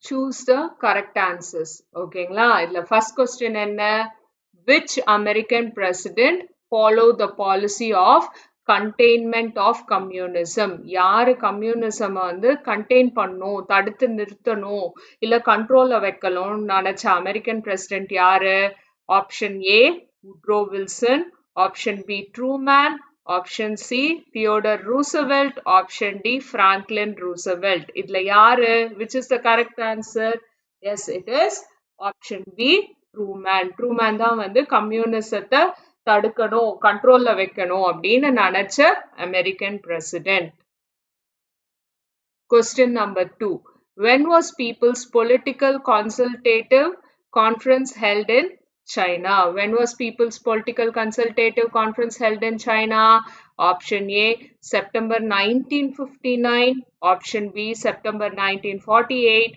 choose the correct answers. ஓகேங்களா? இதுல first question என்ன? Which American president followed the policy of containment of communism? யாரு communism வந்து contain பண்ணும், தடுத்து நிறுத்தணும், இல்ல கண்ட்ரோல்ல வைக்கணும்னு நினைச்ச அமெரிக்கன் பிரசிடென்ட் யாரு? Option A Woodrow Wilson, option B Truman, option C Theodore Roosevelt, option D Franklin Roosevelt. இதுல யாரு? which is the correct answer? Yes, it is option B Trueman. Trueman தான் வந்து கம்யூனிசத்தை தடுக்கணும், கண்ட்ரோல்ல வைக்கணும் அப்படின்னு நினைச்ச American president. Question number 2. When was People's Political Consultative Conference held in China? When was People's Political Consultative Conference held in China? Option A, September 1959. Option B, September 1948.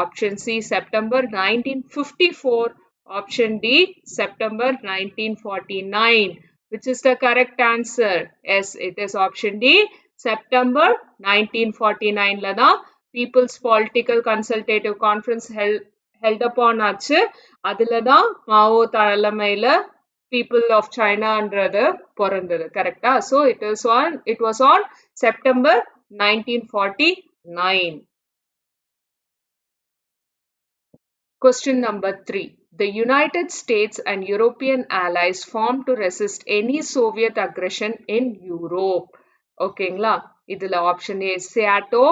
Option C, September 1954. Option D, September 1949. Which is the correct answer? Yes, it is option D, September 1949 தான் People's Political Consultative Conference held upon ஆச்சு. அதுல தான் மாவோ தலைமையில People of Chinaன்றது பிறந்தது. கரெக்டா? So it was on September 1949. Question number 3. The United States and European allies formed to resist any Soviet aggression in Europe. ஓகேங்களா? இதுல option A SEATO,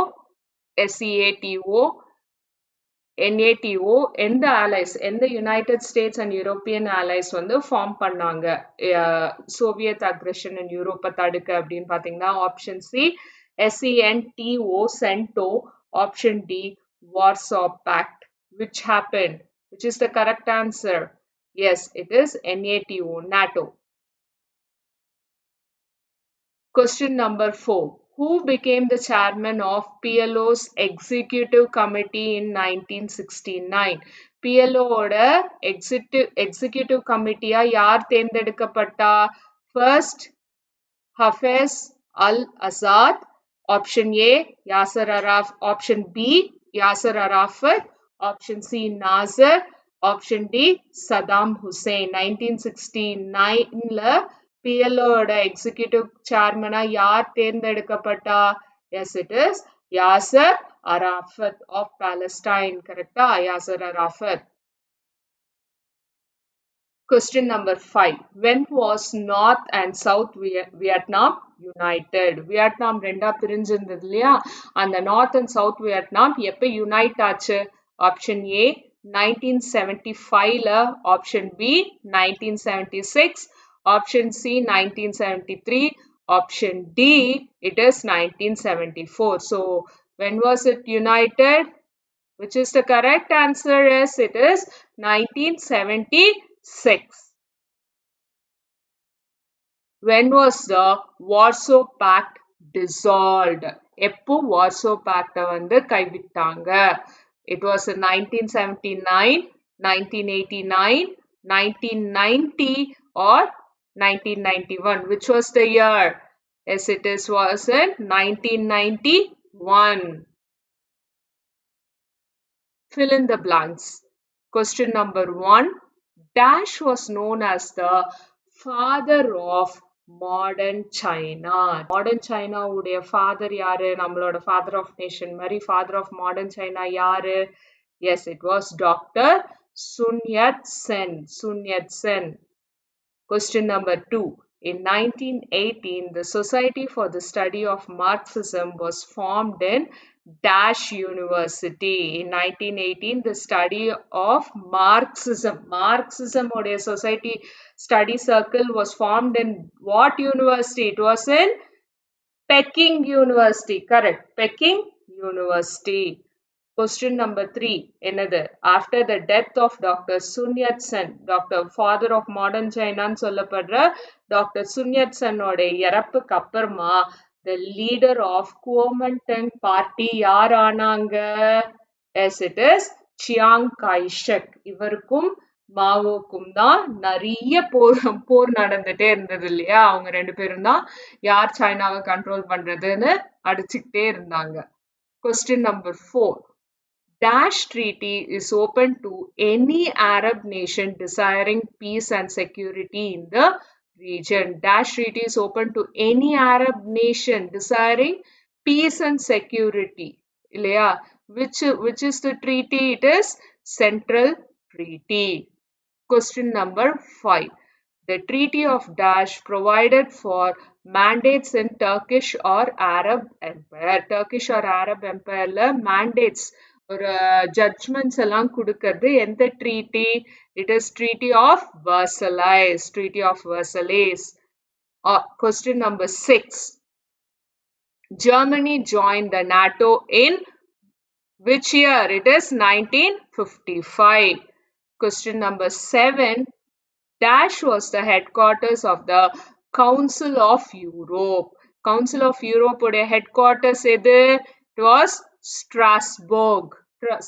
SEATO, NATO, எந்த allies, எந்த United states and European allies வந்து form பண்ணாங்க Soviet aggression இன் யூரோப்பை தடுக்க அப்படின்னு பாத்தீங்கன்னா option C SENTO, CENTO, option D Warsaw Pact. Which happened? Which is the correct answer? Yes, it is NATO, NATO. Question number 4. Who became the chairman of PLO's Executive Committee in 1969? PLO ஓட Executive Committee யார் தேர்ந்தெடுக்கப்பட்டா? First, Hafez al-Assad. Option A, Yasser Arafat. Option B, Yasser Arafat. Option C, Nasser. Option D, Saddam Hussein. 1969ல PLO ஓட executive சேர்மனா யார் தேர்ந்தெடுக்கப்பட்டா? Yes, it is Yasser Arafat of Palestine. கரெக்டா? Yasser Arafat. Question number 5. When was North and South Vietnam united? Vietnam ரெண்டா பிரிஞ்சிருந்தது இல்லையா? அந்த North and South Vietnam எப்ப unite ஆச்சு? Option A 1975ல, option B 1976, option C 1973, option D it is 1974. So when was it united? Which is the correct answer? Yes, it is 1976. When was the Warsaw Pact dissolved? எப்போ Warsaw Pact வந்து கைவிட்டாங்க? It was in 1979, 1989, 1990 or 1991. Which was the year? Yes, it was in 1991. Fill in the blanks. Question number 1. Dash was known as the father of modern China. Modern China உடைய father யாரு? நம்மளோட father of nation மாதிரி father of modern China யாரு? Yes, it was Dr. Sun Yat-sen. Sun Yat-sen. Question number 2. In 1918, the Society for the Study of Marxism was formed in Dash University. In 1918, the study of Marxism. Marxism உடைய Society Study Circle was formed in what university? It was in Peking University. Correct. Peking University. Question number 3. Another. After the death of Dr. Sun Yat-sen, Dr. Father of Modern China சொல்லப்படுற Dr. Sun Yat-sen ஓட இறப்புக்கு அப்புறமா the leader of Kuomintang party யார் ஆனாங்க? Yes, it is Chiang Kai-shek. இவருக்கும் மாவோக்கும் தான் நிறைய போர் நடந்துட்டே இருந்தது இல்லையா? அவங்க ரெண்டு பேரும் தான் யார் சைனாவை கண்ட்ரோல் பண்றதுன்னு அடிச்சுக்கிட்டே இருந்தாங்க. Question number 4. Dash Treaty is open to any Arab nation desiring peace and security in the region. Dash Treaty is open to any Arab nation desiring peace and security. Ilaya, which is the treaty? It is Central Treaty. Question number 5. The Treaty of Dash provided for mandates in Turkish or Arab Empire. Turkish or Arab Empireல mandates ஒரு judgments எல்லாம் கொடுக்கிறது எந்த treaty? It is Treaty of Versailles. Treaty of Versailles. Question number 6. Germany joined the NATO in which year? It is 1955. Question number 7. Dash was the headquarters of the Council of Europe. Council of Europe உடைய headquarters எது? It was Strasbourg.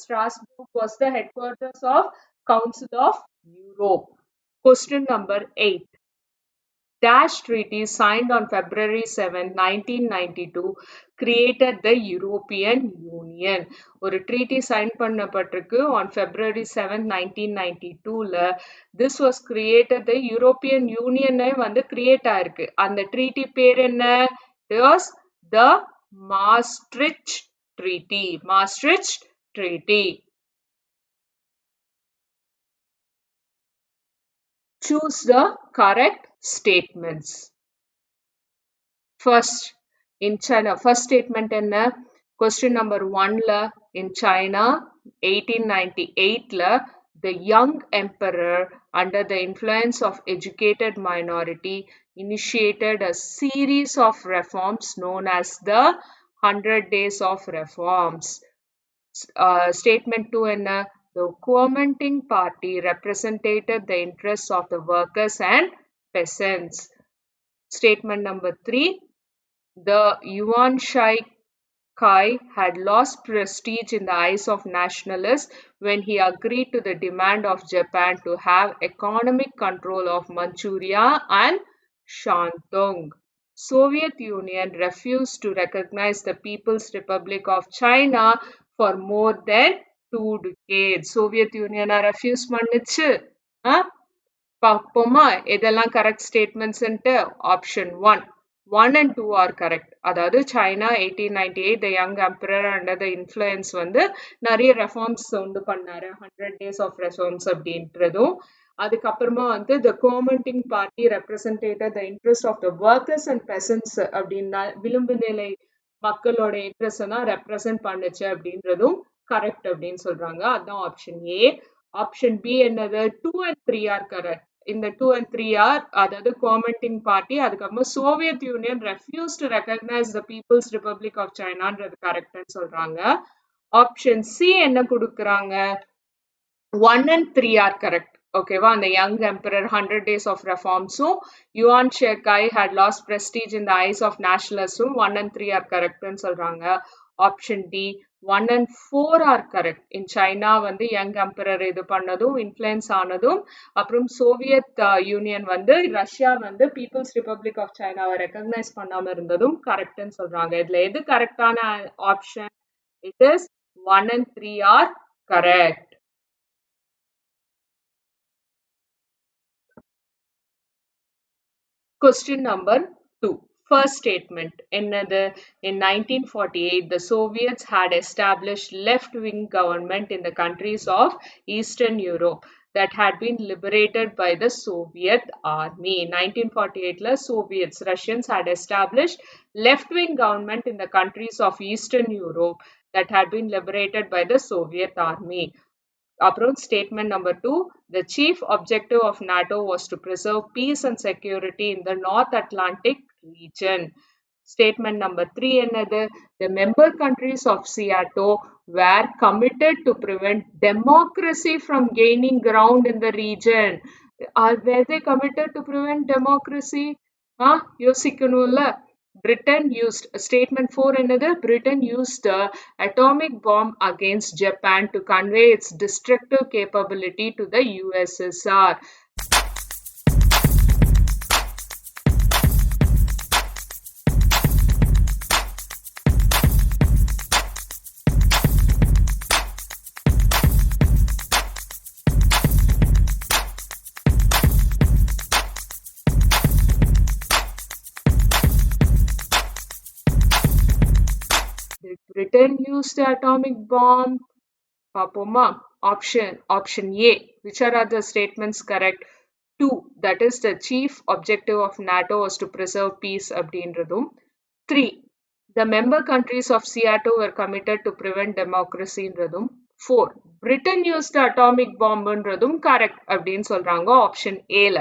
Strasbourg was the headquarters of Council of Europe. Question number 8. Dash Treaty signed on February 7, 1992 created the European Union. ஒரு treaty sign பண்ணப்பட்டிருக்கு on February 7, 1992ல. This was created the European Union வந்து create ஆயிருக்கு. அந்த treaty பேர் என்ன? It was the Maastricht Treaty. Maastricht Treaty. Choose the correct statements. First, in China, first statement enna? Question number 1 in China 1898 the young emperor under the influence of educated minority initiated a series of reforms known as the 100 Days of Reforms. Statement 2 enna? The Kuomintang party represented the interests of the workers and peasants. Statement number 3. The Yuan Shai Kai had lost prestige in the eyes of nationalists when he agreed to the demand of Japan to have economic control of Manchuria and Shantung. Soviet Union refused to recognize the People's Republic of China for more than 2 decades. Soviet Union refuse பண்ணுச்சு. பார்ப்போமா இதெல்லாம் correct statements ன்ட்டு option 1. 1 and 2 are correct. அதாவது China 1898 the young emperor under the influence வந்து நிறைய reforms உண்டு பண்ணாரு. 100 days of reforms அப்படின்றதும் அதுக்கப்புறமா வந்து the Kuomintang party represented the interest of the workers and peasants அப்படின்னா விளிம்பு நிலை மக்களோட interest தான் represent பண்ணுச்சு அப்படின்றதும் correct அப்படின்னு சொல்றாங்க. அதான் option A. Option B என்னது? 2 and 3 are correct. இந்த 2 and 3 are அதாவது Kuomintang party அதுக்கப்புறமா Soviet Union refused to recognize the People's Republic of Chinaன்றது correctன்னு சொல்றாங்க. Option C என்ன கொடுக்குறாங்க? 1 and 3 are correct. ஓகேவா? அந்த young emperor 100 days of reformஸும் Yuan Shai Kai had lost prestige in the eyes of nationalists 1 and 3 are correctன்னு சொல்றாங்க. Option D 1 and 4 are correct. In China வந்து young emperor இது பண்ணதும் influence ஆனதும் அப்புறம் Soviet Union வந்து Russia வந்து People's Republic of Chinaவை recognize பண்ணாம இருந்ததும் correctன்னு சொல்றாங்க. இதுல எது கரெக்டான option? It is 1 and 3 are correct. Question number 2. First statement. In 1948, the Soviets had established left-wing government in the countries of Eastern Europe that had been liberated by the Soviet army. 1948, Soviets, Russians had established left-wing government in the countries of Eastern Europe that had been liberated by the Soviet army. Approach statement number 2. The chief objective of NATO was to preserve peace and security in the North Atlantic region. Statement number 3 another. The member countries of SEATO were committed to prevent democracy from gaining ground in the region. Were they committed to prevent democracy? யோசிக்கணும்ல. Britain used statement 4 another. Britain used the atomic bomb against Japan to convey its destructive capability to the USSR. use the atomic bomb? Papoma. Option A. Which are other statements correct? 2. That is the chief objective of NATO was to preserve peace அப்படின்றதும். 3. The member countries of SEATO were committed to prevent democracyன்றதும். 4. Britain used the atomic bombன்றதும் correct அப்படின்னு சொல்றாங்க option ஏல.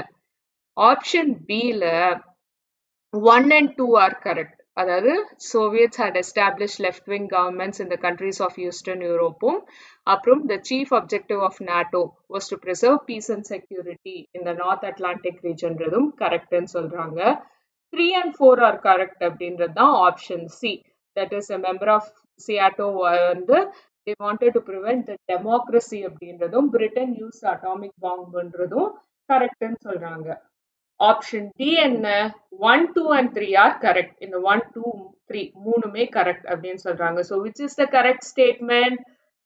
Option பில 1 and 2 are correct. அதாவது Soviets had established left-wing governments in the countries of Eastern Europe. அப்புறம் the chief objective of NATO was to preserve peace and security in the North Atlantic regionன்றதும் correctன்னு சொல்றாங்க. 3 and 4 are correct அப்படின்றது தான் option C. That is a member of SEATO வந்து they wanted to prevent the democracy அப்படின்றதும் Britain used atomic bombன்றதும் correctன்னு சொல்றாங்க. Option D என்ன 1, 2 and 3 are correct. இந்த 1, 2, 3 மூணுமே correct அப்படின்னு சொல்றாங்க. So which is the correct statement?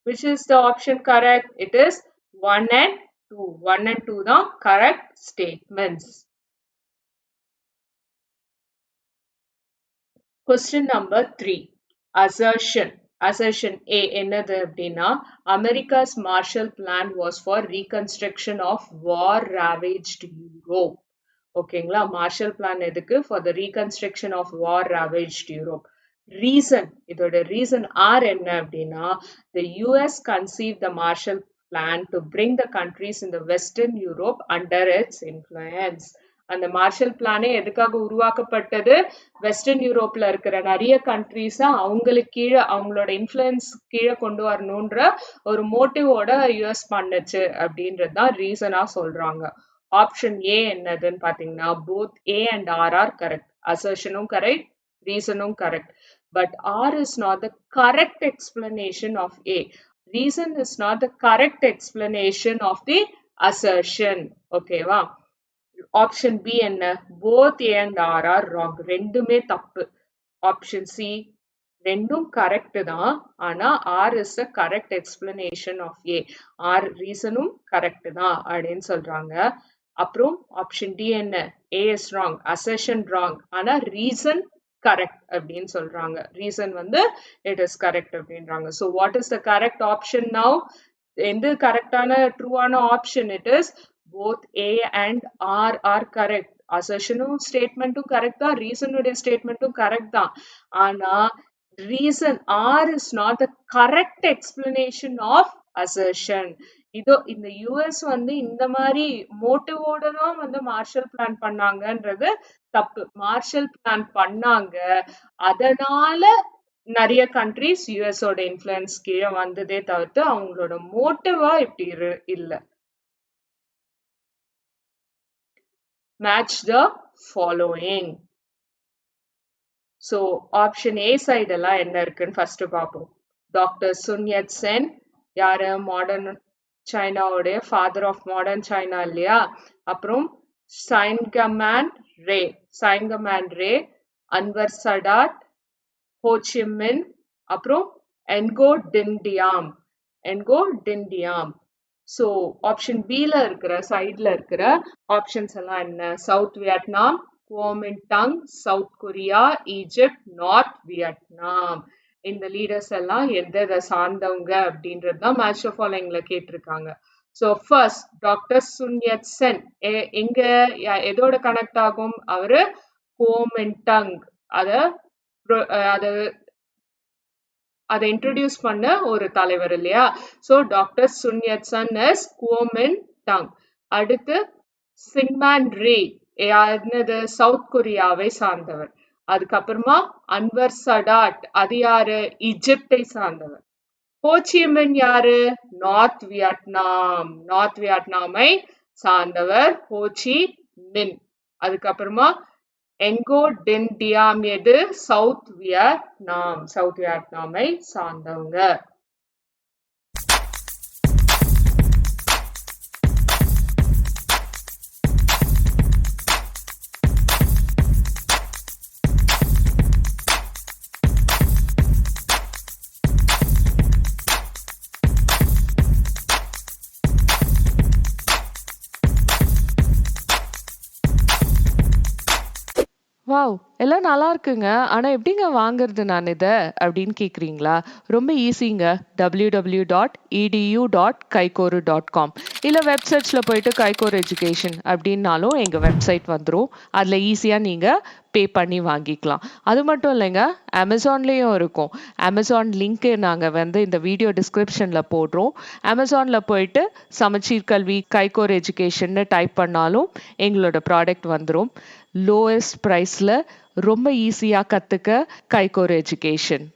Which is the option correct? It is 1 and 2. 1 and 2 தான் correct statements. Question number 3. Assertion. Assertion A என்னது அப்படின்னா America's Marshall Plan was for reconstruction of war-ravaged Europe. ஓகேங்களா Marshall plan எதுக்கு for the reconstruction of war ravaged Europe. Reason இதோட reason R என்ன அப்படின்னா the US conceive the Marshall plan to bring the countries in the western Europe under its influence. அந்த Marshall பிளானே எதுக்காக உருவாக்கப்பட்டது western யூரோப்ல இருக்கிற நிறைய கண்ட்ரீஸை அவங்களுக்கு கீழே அவங்களோட இன்ஃப்ளூயன்ஸ் கீழே கொண்டு வரணுன்ற ஒரு மோட்டிவோட யூஎஸ் பண்ணுச்சு அப்படின்றது தான் ரீசனா சொல்றாங்க. ஆப்ஷன் ஏ என்னதுன்னு பாத்தீங்கன்னா both A and R are correct. Assertionum correct, reasonum correct. But R is not the correct explanation of A. Reason is not the correct explanation of the assertion. Okay வா? Option B என்ன both A and R are wrong. ரெண்டுமே தப்பு. Option C ரெண்டும் correct தான் ஆனா R is the correct explanation of A. R ரீசனும் correct தான் அப்படின்னு சொல்றாங்க. அப்புறம் ஆப்ஷன் டி என்ன A is wrong, assertion wrong, ஆனா ரீசன் கரெக்ட் அப்படின்னு சொல்றாங்க. ரீசன் வந்து இட் இஸ் கரெக்ட் அப்படின்றாங்க. So what is the correct option now? எந்த கரெக்டான ட்ரூவான option? It is both A and R are correct. அசர்ஷனும் ஸ்டேட்மெண்ட்டும் கரெக்ட் தான், ரீசனுடைய ஸ்டேட்மெண்ட்டும் கரெக்ட் தான். ஆனா reason R is not the correct explanation of assertion. இதோ இந்த யூஎஸ் வந்து இந்த மாதிரி மோட்டிவோட தான் வந்து மார்ஷல் பிளான் பண்ணாங்கன்றது தப்பு. மார்ஷல் பிளான் பண்ணாங்க, அதனால நிறைய கண்ட்ரிஸ் யூஎஸோட இன்ஃப்ளூயன்ஸ் கீழே வந்ததே தவிர்த்து அவங்களோட மோட்டிவா இப்படி இல்ல. Match the following. So option A side எல்லாம் என்ன இருக்குன்னு ஃபர்ஸ்ட் பார்ப்போம். டாக்டர் சுன் யட் சென் யாரு? மாடர்ன் சைனாவுடைய ஃபாதர் ஆஃப் மாடர்ன் சைனா இல்லையா? அப்புறம் சைன்கமேன் ரே, அன்வர் சடாட், ஹோ சி மின், அப்புறம் என்கோ டின்டியாம். ஸோ ஆப்ஷன் பில இருக்கிற சைட்ல இருக்கிற ஆப்ஷன்ஸ் எல்லாம் என்ன? South Vietnam, Kuomintang, South Korea, Egypt, North Vietnam. இந்த லீடர்ஸ் எல்லாம் எந்த சார்ந்தவங்க அப்படின்றது தான் மேட்ச் ஆஃப் ஃபாலோயிங்ல கேட்டிருக்காங்க. So first doctor Sun Yat Sen எங்க எதோட கனெக்ட் ஆகும்? அவரு குவோமின்டாங் அதை இன்ட்ரோடியூஸ் பண்ண ஒரு தலைவர் இல்லையா? So doctor Sun Yat Sen is Kuomintang. அடுத்து சிங்மேன் ரே என்னது? சவுத் கொரியாவை சார்ந்தவர். அதுக்கப்புறமா அன்வர் சடாட் அது யாரு? ஈஜிப்டை சார்ந்தவர். ஹோ சி மின் யாரு? நார்த் வியட்நாமை சார்ந்தவர் ஹோ சி மின். அதுக்கப்புறமா என்கோ டின்டியாம் எது? சவுத் வியட்நாமை சார்ந்தவங்க. வாவ்! எல்லாம் நல்லா இருக்குங்க. ஆனா எப்படிங்க வாங்குறது நான் இத? அப்படின்னு கேட்குறீங்களா? ரொம்ப ஈஸிங்க. www.edu.kaikoru.com இல்ல வெப்சைட்ஸ்ல போயிட்டு கைகோர் எஜுகேஷன் அப்படின்னாலும் எங்க வெப்சைட் வந்துரும். அதுல ஈஸியா நீங்க பே பண்ணி வாங்கிக்கலாம். அது மட்டும் இல்லைங்க, அமேசான்லயும் இருக்கும். அமேசான் லிங்க் நாங்க வந்து இந்த வீடியோ டிஸ்கிரிப்ஷன்ல போடுறோம். அமேசான்ல போயிட்டு சமச்சீர் கல்வி கைகோர் எஜுகேஷன்னு டைப் பண்ணாலும் எங்களோட ப்ராடக்ட் வந்துரும். லோயஸ்ட் பிரைஸ்ல ரொம்ப ஈஸியா கத்துக்க கைகோர் எஜுகேஷன்.